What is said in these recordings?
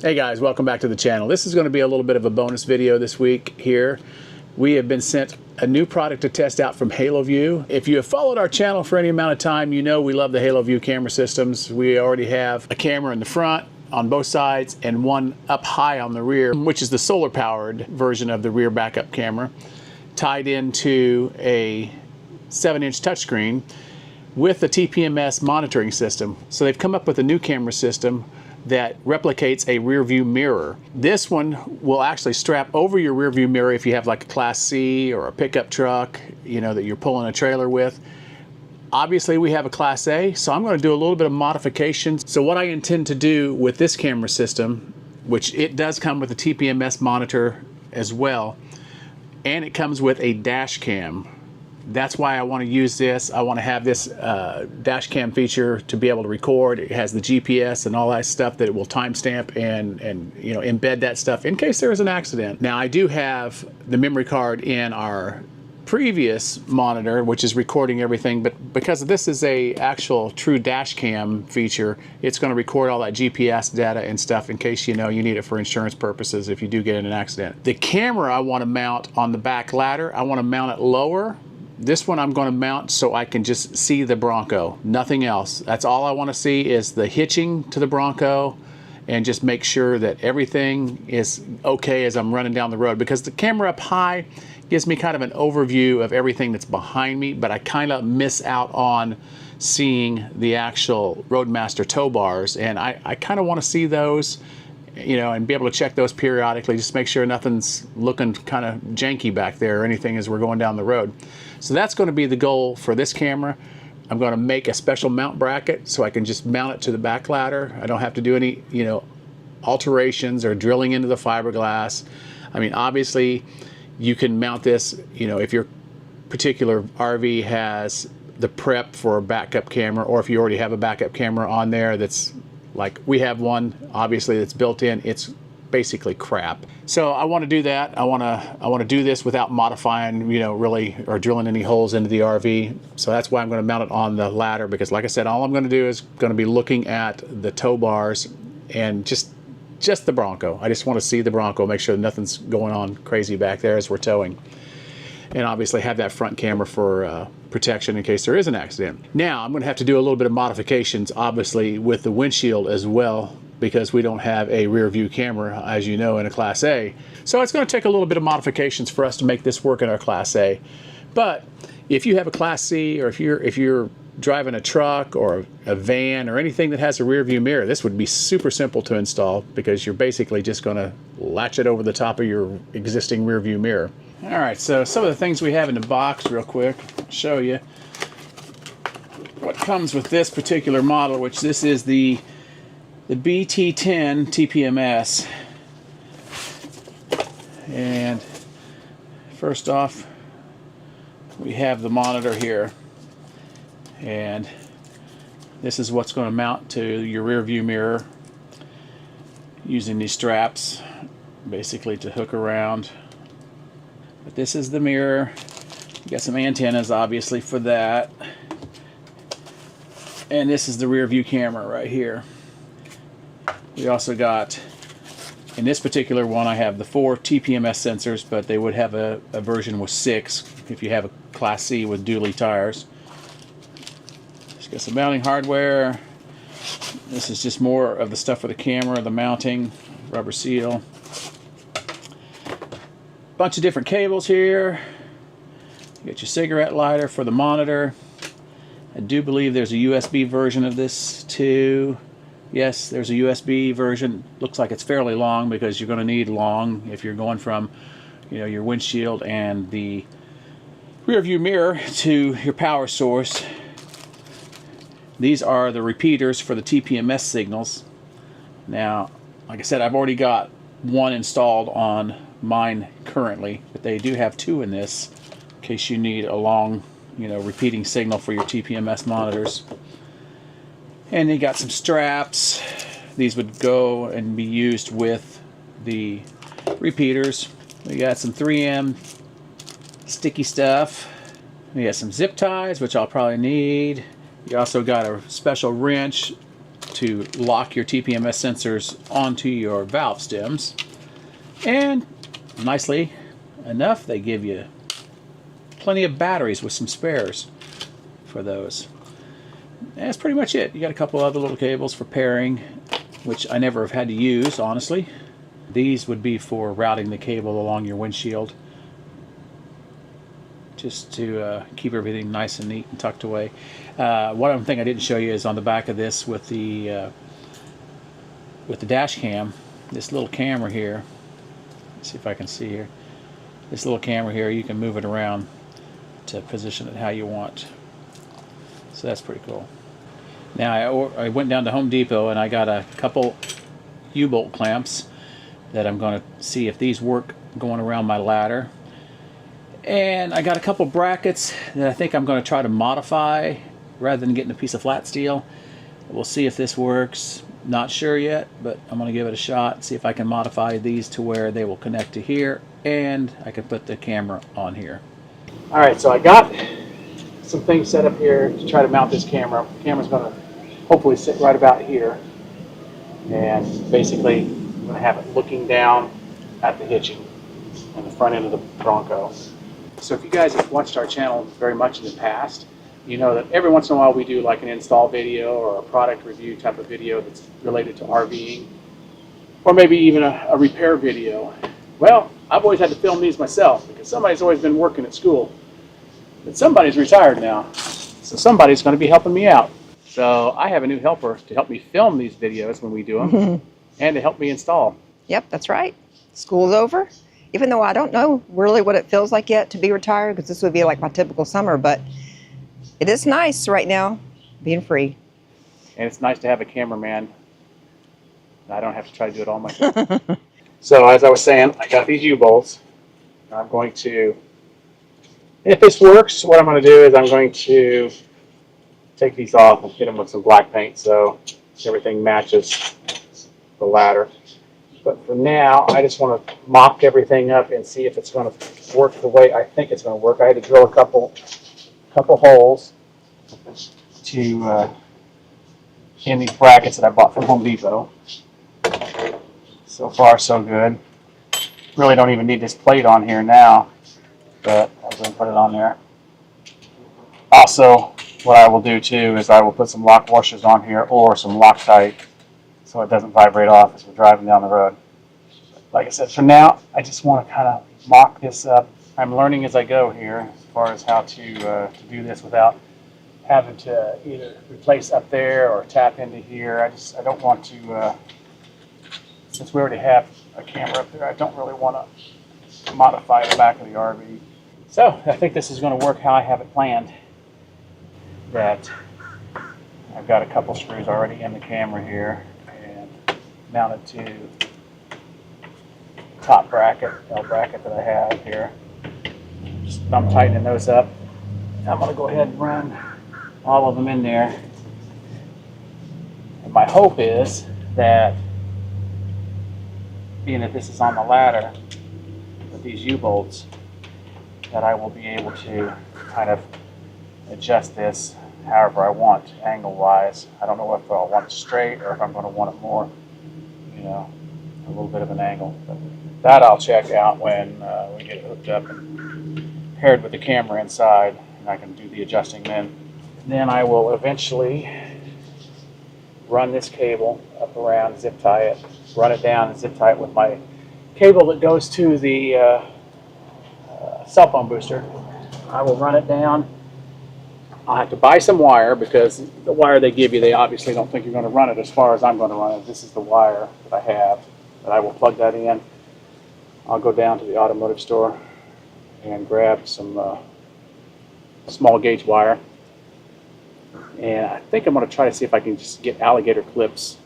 Hey guys, welcome back to the channel. This is going to be a little bit of a bonus video this week here. We have been sent a new product to test out from Haloview. If you have followed our channel for any amount of time, you know we love the Haloview camera systems. We already have a camera in the front on both sides and one up high on the rear, which is the solar powered version of the rear backup camera, tied into a 7-inch touchscreen with the TPMS monitoring system. So they've come up with a new camera system that replicates a rear view mirror. This one will actually strap over your rear view mirror if you have like a Class C or a pickup truck, you know, that you're pulling a trailer with. Obviously we have a Class A, so I'm going to do a little bit of modifications. So what I intend to do with this camera system, which it does come with a TPMS monitor as well, and it comes with a dash cam. That's why I want to use this. I want to have this dash cam feature to be able to record. It has the GPS and all that stuff that it will timestamp and you know, embed that stuff in case there is an accident. Now I do have the memory card in our previous monitor, which is recording everything, but because this is a actual true dash cam feature, it's going to record all that GPS data and stuff in case you know you need it for insurance purposes if you do get in an accident. The camera I want to mount on the back ladder. I want to mount it lower. This one I'm going to mount so I can just see the Bronco, nothing else. That's all I want to see is the hitching to the Bronco, and just make sure that everything is okay as I'm running down the road, because the camera up high gives me kind of an overview of everything that's behind me, but I kind of miss out on seeing the actual Roadmaster tow bars, and I kind of want to see those, you know, and be able to check those periodically, just make sure nothing's looking kind of janky back there or anything as we're going down the road. So that's going to be the goal for this camera. I'm going to make a special mount bracket so I can just mount it to the back ladder. I don't have to do any, you know, alterations or drilling into the fiberglass. I mean, obviously you can mount this, you know, if your particular RV has the prep for a backup camera, or if you already have a backup camera on there that's like we have one, obviously, that's built in. It's basically crap. So I want to do that. I want to do this without modifying, you know, really, or drilling any holes into the RV. So that's why I'm going to mount it on the ladder, because like I said, all I'm going to do is going to be looking at the tow bars and just the Bronco. I just want to see the Bronco, make sure nothing's going on crazy back there as we're towing. And obviously have that front camera for protection in case there is an accident. Now I'm going to have to do a little bit of modifications, obviously, with the windshield as well, because we don't have a rear view camera, as you know, in a Class A. So it's going to take a little bit of modifications for us to make this work in our Class A. But if you have a Class C, or if you're driving a truck or a van or anything that has a rear view mirror, this would be super simple to install, because you're basically just going to latch it over the top of your existing rear view mirror. All right, so some of the things we have in the box real quick, I'll show you what comes with this particular model, which this is the BT10 TPMS. And first off, we have the monitor here, and this is what's going to mount to your rear view mirror using these straps basically to hook around. But this is the mirror. You got some antennas obviously for that, and this is the rear view camera right here. We also got, in this particular one, I have the 4 TPMS sensors, but they would have a version with 6 if you have a Class C with dually tires. Just got some mounting hardware. This is just more of the stuff for the camera, the mounting, rubber seal. Bunch of different cables here. You got your cigarette lighter for the monitor. I do believe there's a USB version of this too. Yes, there's a USB version. Looks like it's fairly long, because you're going to need long if you're going from, you know, your windshield and the rear view mirror to your power source. These are the repeaters for the TPMS signals. Now, like I said, I've already got one installed on mine currently, but they do have 2 in this in case you need a long, you know, repeating signal for your TPMS monitors. And they got some straps. These would go and be used with the repeaters. We got some 3M sticky stuff. We got some zip ties, which I'll probably need. You also got a special wrench to lock your TPMS sensors onto your valve stems. And nicely enough, they give you plenty of batteries with some spares for those. And that's pretty much it. You got a couple other little cables for pairing, which I never have had to use, honestly. These would be for routing the cable along your windshield, just to keep everything nice and neat and tucked away. One thing I didn't show you is on the back of this with the dash cam, this little camera here. Let's see if I can see here. This little camera here, you can move it around to position it how you want. So that's pretty cool. Now I went down to Home Depot and I got a couple U-bolt clamps that I'm going to see if these work going around my ladder. And I got a couple brackets that I think I'm going to try to modify rather than getting a piece of flat steel. We'll see if this works. Not sure yet, but I'm going to give it a shot, see if I can modify these to where they will connect to here and I can put the camera on here. Alright, so I got some things set up here to try to mount this camera. The camera's going to hopefully sit right about here, and basically I'm going to have it looking down at the hitching on the front end of the Bronco. So if you guys have watched our channel very much in the past, you know that every once in a while we do like an install video or a product review type of video that's related to RVing, or maybe even a repair video. Well, I've always had to film these myself because somebody's always been working at school, but somebody's retired now, so somebody's going to be helping me out. So I have a new helper to help me film these videos when we do them and to help me install. Yep, that's right. School's over. Even though I don't know really what it feels like yet to be retired, because this would be like my typical summer, but it is nice right now being free. And it's nice to have a cameraman. I don't have to try to do it all myself. So as I was saying, I got these U-bolts. I'm going to, if this works, what I'm going to do is I'm going to take these off and hit them with some black paint so everything matches the ladder. But for now, I just want to mock everything up and see if it's going to work the way I think it's going to work. I had to drill a couple holes to in these brackets that I bought from Home Depot. So far, so good. Really don't even need this plate on here now, but I'm going to put it on there. Also, what I will do too is I will put some lock washers on here or some Loctite so it doesn't vibrate off as we're driving down the road. Like I said, for now, I just want to kind of mock this up. I'm learning as I go here as far as how to do this without having to either replace up there or tap into here. I don't want to, since we already have a camera up there, I don't really want to modify the back of the RV. So I think this is going to work how I have it planned. That I've got a couple screws already in the camera here and mounted to the top bracket, L bracket that I have here. Just thumb tightening those up. I'm going to go ahead and run all of them in there. And my hope is that, being that this is on the ladder with these U-bolts, that I will be able to kind of adjust this however I want, angle-wise. I don't know if I'll want it straight or if I'm going to want it more, you know, a little bit of an angle. But that I'll check out when we get it hooked up and paired with the camera inside, and I can do the adjusting then. Then I will eventually run this cable up around, zip tie it, run it down and zip tie it with my cable that goes to the cell phone booster. I will run it down. I'll have to buy some wire because the wire they give you, they obviously don't think you're going to run it as far as I'm going to run it. This is the wire that I have, that I will plug that in. I'll go down to the automotive store and grab some small gauge wire. And I think I'm going to try to see if I can just get alligator clips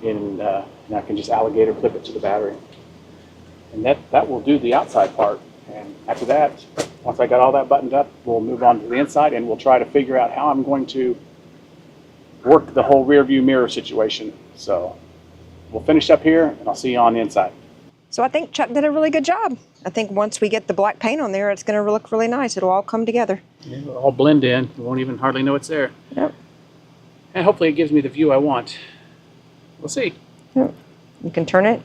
and I can just alligator clip it to the battery. And that will do the outside part. And after that, once I got all that buttoned up, we'll move on to the inside and we'll try to figure out how I'm going to work the whole rear view mirror situation. So we'll finish up here and I'll see you on the inside. So I think Chuck did a really good job. I think once we get the black paint on there, it's going to look really nice. It'll all come together. It'll all blend in. You won't even hardly know it's there. Yep. and hopefully it gives me the view I want. We'll see. You can turn it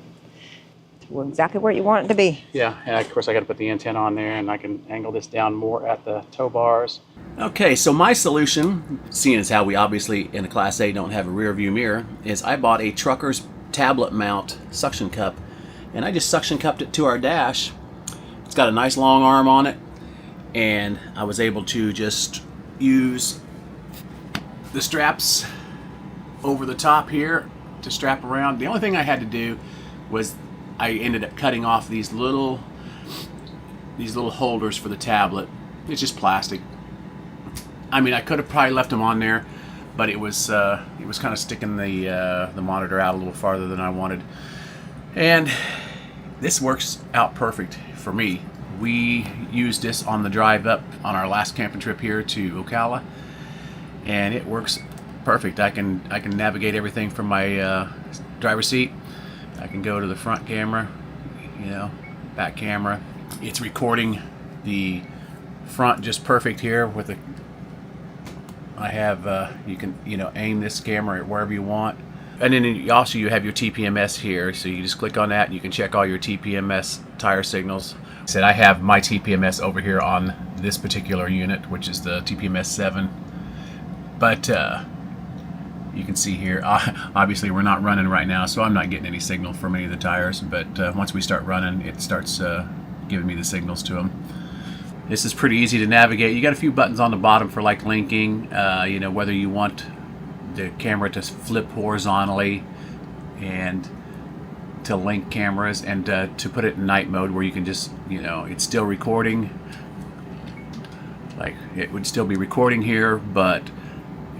to exactly where you want it to be. Yeah, and of course I got to put the antenna on there, and I can angle this down more at the tow bars. Okay, so my solution, seeing as how we obviously in the Class A don't have a rear view mirror, is I bought a trucker's tablet mount suction cup, and I just suction cupped it to our dash. It's got a nice long arm on it, and I was able to just use the straps over the top here to strap around. The only thing I had to do was I ended up cutting off these little holders for the tablet. It's just plastic. I mean, I could have probably left them on there, but it was kind of sticking the monitor out a little farther than I wanted. And this works out perfect for me. We used this on the drive up on our last camping trip here to Ocala, and it works perfect. I can navigate everything from my driver's seat. I can go to the front camera, back camera. It's recording the front just perfect here with the. I have you can aim this camera at wherever you want, and then you have your TPMS here, so you just click on that and you can check all your TPMS tire signals. Said I have my TPMS over here on this particular unit, which is the TPMS 7, but you can see here, obviously we're not running right now, so I'm not getting any signal from any of the tires, but once we start running, it starts giving me the signals to them. This is pretty easy to navigate. You got a few buttons on the bottom for like linking, whether you want the camera to flip horizontally and to link cameras, and to put it in night mode where you can just, it's still recording. Like it would still be recording here, but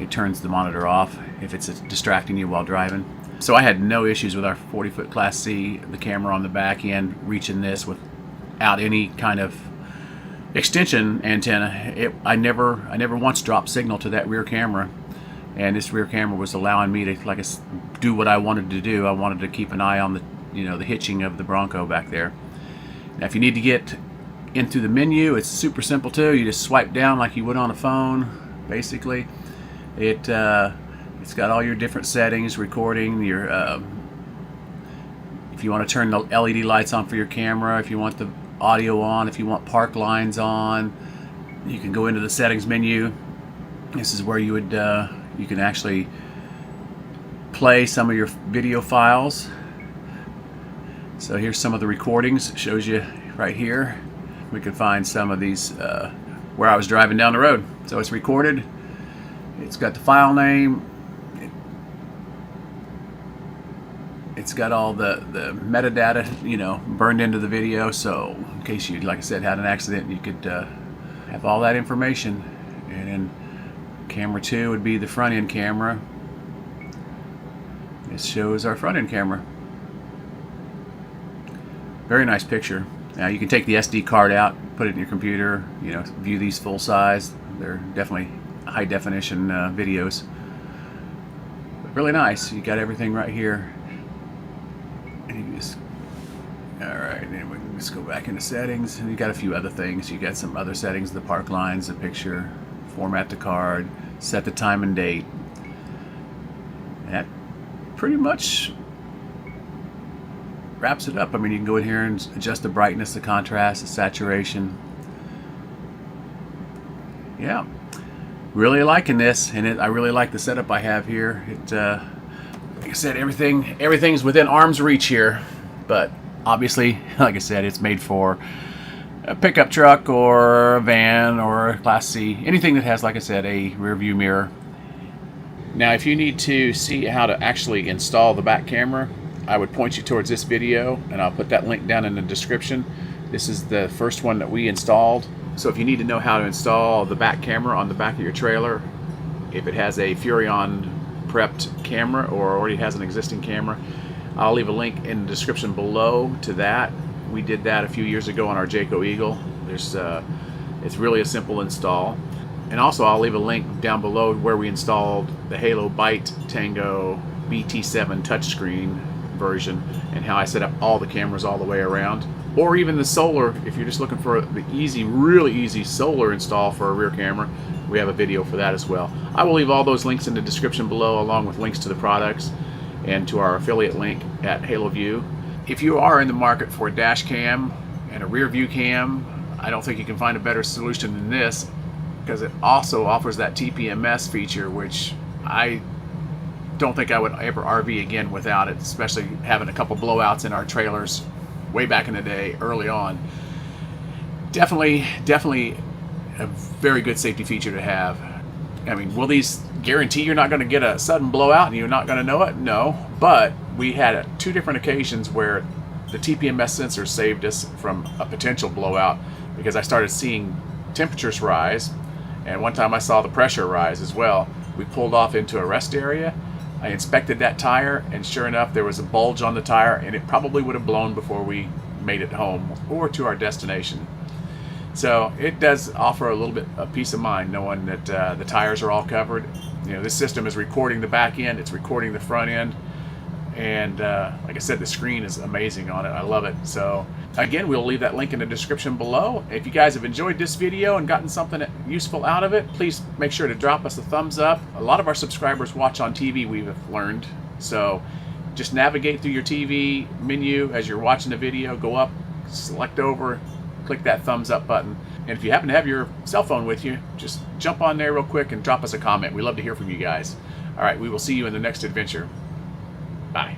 it turns the monitor off if it's distracting you while driving. So I had no issues with our 40-foot Class C, the camera on the back end reaching this without any kind of extension antenna. I never once dropped signal to that rear camera, and this rear camera was allowing me to do what I wanted to do. I wanted to keep an eye on the the hitching of the Bronco back there. Now if you need to get into the menu, it's super simple too. You just swipe down like you would on a phone. Basically it's got all your different settings, recording your if you want to turn the LED lights on for your camera, if you want the audio on, if you want park lines on, you can go into the settings menu. This is where you would you can actually play some of your video files. So here's some of the recordings. It shows you right here. We can find some of these where I was driving down the road. So it's recorded. It's got the file name. It's got all the metadata, burned into the video. So in case you, like I said, had an accident, you could have all that information. And then camera 2 would be the front end camera. This shows our front end camera. Very nice picture. Now you can take the SD card out, put it in your computer, view these full size. They're definitely high definition videos. But really nice. You got everything right here. And you can just, alright, and then we can just go back into settings, and you got a few other things. You got some other settings, the park lines, the picture, format the card, set the time and date. And that pretty much wraps it up. I mean, you can go in here and adjust the brightness, the contrast, the saturation. Yeah, really liking this, and I really like the setup I have here. It, like I said, everything's within arm's reach here, but obviously, like I said, it's made for a pickup truck or a van or a Class C, anything that has, like I said, a rear view mirror. Now, if you need to see how to actually install the back camera, I would point you towards this video, and I'll put that link down in the description. This is the first one that we installed. So if you need to know how to install the back camera on the back of your trailer, if it has a Furrion prepped camera or already has an existing camera, I'll leave a link in the description below to that. We did that a few years ago on our Jayco Eagle. It's really a simple install. And also I'll leave a link down below where we installed the Halo Byte Tango BT10 touchscreen version, and how I set up all the cameras all the way around. Or even the solar, if you're just looking for the really easy solar install for a rear camera, we have a video for that as well. I will leave all those links in the description below, along with links to the products and to our affiliate link at Haloview. If you are in the market for a dash cam and a rear view cam, I don't think you can find a better solution than this, because it also offers that TPMS feature, which I don't think I would ever RV again without it, especially having a couple blowouts in our trailers way back in the day, early on. Definitely a very good safety feature to have. I mean, will these guarantee you're not going to get a sudden blowout and you're not going to know it? No, but we had two different occasions where the TPMS sensor saved us from a potential blowout, because I started seeing temperatures rise, and one time I saw the pressure rise as well. We pulled off into a rest area. I inspected that tire, and sure enough, there was a bulge on the tire, and it probably would have blown before we made it home or to our destination. So it does offer a little bit of peace of mind knowing that the tires are all covered. You know, this system is recording the back end, it's recording the front end, and like I said, the screen is amazing on it. I love it. So again, we'll leave that link in the description below. If you guys have enjoyed this video and gotten something useful out of it, please make sure to drop us a thumbs up. A lot of our subscribers watch on TV, we've learned. So just navigate through your TV menu as you're watching the video, go up, select over, click that thumbs up button. And if you happen to have your cell phone with you, just jump on there real quick and drop us a comment. We love to hear from you guys. All right, we will see you in the next adventure. Bye.